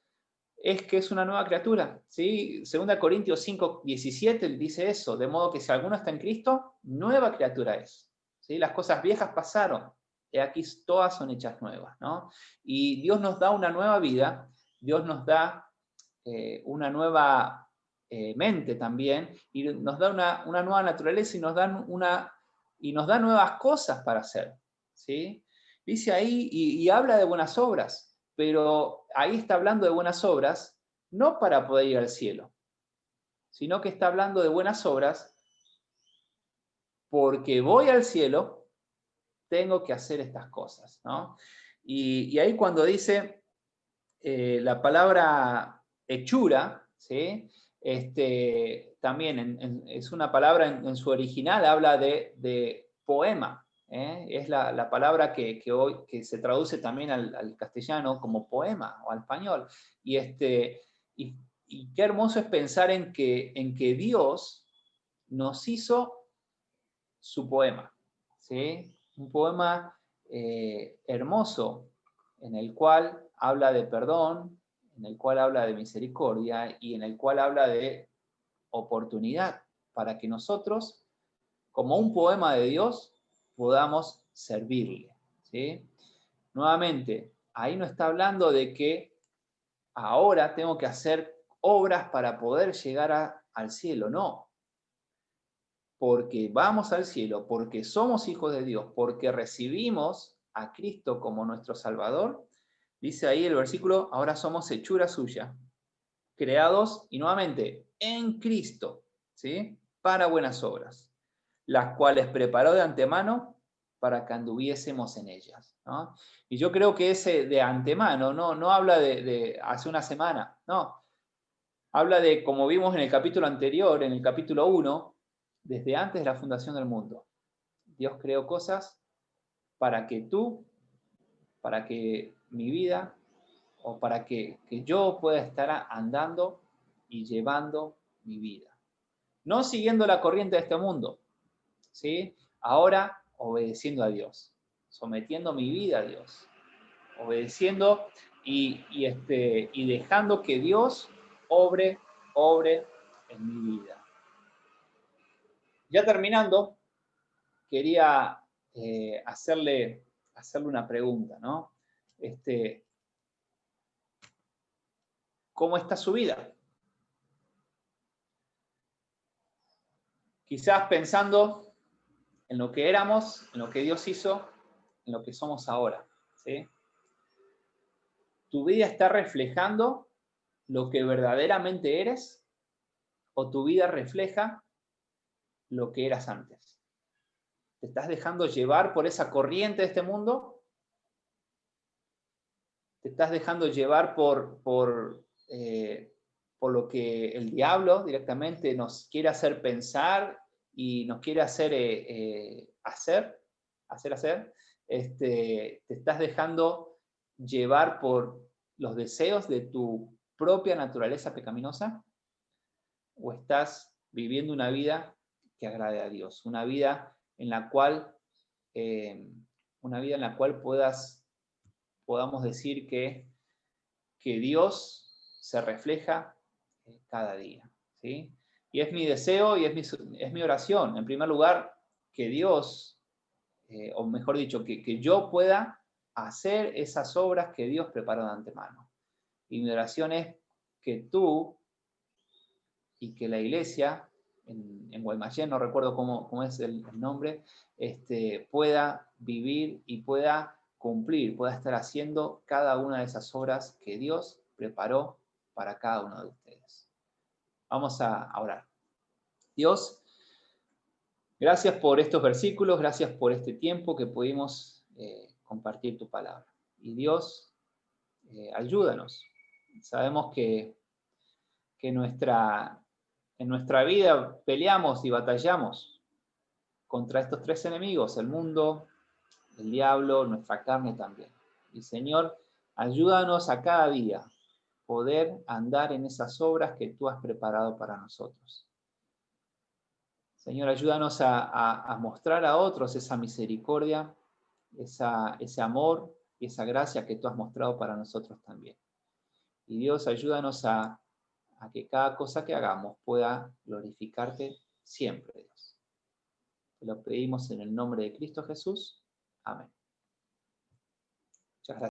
es que es una nueva criatura, ¿sí? 2 Corintios 5:17 dice eso, de modo que si alguno está en Cristo, nueva criatura es, ¿sí? Las cosas viejas pasaron, y aquí todas son hechas nuevas, ¿no? Y Dios nos da una nueva vida, Dios nos da una nueva mente también, y nos da una nueva naturaleza, y nos da nuevas cosas para hacer, ¿sí? Dice ahí, y habla de buenas obras, pero ahí está hablando de buenas obras, no para poder ir al cielo, sino que está hablando de buenas obras porque voy al cielo, tengo que hacer estas cosas, ¿no? Y ahí cuando dice la palabra hechura, ¿sí? También es una palabra en su original, habla de poema, ¿eh? Es la palabra que hoy que se traduce también al castellano como poema o al español. Y, y, y qué hermoso es pensar en que Dios nos hizo su poema, ¿sí? Un poema hermoso en el cual habla de perdón, en el cual habla de misericordia y en el cual habla de oportunidad para que nosotros, como un poema de Dios, podamos servirle, ¿sí? Nuevamente, ahí no está hablando de que ahora tengo que hacer obras para poder llegar al cielo, no. Porque vamos al cielo, porque somos hijos de Dios, porque recibimos a Cristo como nuestro Salvador, dice ahí el versículo, ahora somos hechura suya, creados, y nuevamente, en Cristo, ¿sí? Para buenas obras, las cuales preparó de antemano para que anduviésemos en ellas, ¿no? Y yo creo que ese de antemano no habla de hace una semana, no. Habla de, como vimos en el capítulo anterior, en el capítulo 1, desde antes de la fundación del mundo. Dios creó cosas para que para que mi vida, o para que yo pueda estar andando y llevando mi vida. No siguiendo la corriente de este mundo, ¿sí? Ahora obedeciendo a Dios, sometiendo mi vida a Dios, obedeciendo y dejando que Dios obre en mi vida. Ya terminando, quería hacerle una pregunta, ¿no? ¿Cómo está su vida? Quizás pensando en lo que éramos, en lo que Dios hizo, en lo que somos ahora, ¿sí? ¿Tu vida está reflejando lo que verdaderamente eres o tu vida refleja lo que eras antes? ¿Te estás dejando llevar por esa corriente de este mundo? ¿Te estás dejando llevar por lo que el diablo directamente nos quiere hacer pensar y nos quiere hacer hacer? ¿Te estás dejando llevar por los deseos de tu propia naturaleza pecaminosa? ¿O estás viviendo una vida que agrade a Dios? Eh, una vida en la cual podamos decir que Dios se refleja cada día, ¿sí? Y es mi deseo y es mi oración, en primer lugar, que Dios, o mejor dicho, que yo pueda hacer esas obras que Dios preparó de antemano. Y mi oración es que tú y que la iglesia en Guaymallén, no recuerdo cómo es el nombre, pueda vivir y pueda cumplir, pueda estar haciendo cada una de esas obras que Dios preparó para cada uno de ustedes. Vamos a orar. Dios, gracias por estos versículos, gracias por este tiempo que pudimos compartir tu palabra. Y Dios, ayúdanos. Sabemos que en nuestra vida peleamos y batallamos contra estos tres enemigos, el mundo, el diablo, nuestra carne también. Y Señor, ayúdanos a cada día poder andar en esas obras que tú has preparado para nosotros. Señor, ayúdanos a mostrar a otros esa misericordia, ese amor y esa gracia que tú has mostrado para nosotros también. Y Dios, ayúdanos a que cada cosa que hagamos pueda glorificarte siempre, Dios. Te Te lo pedimos en el nombre de Cristo Jesús. Amén. Muchas gracias.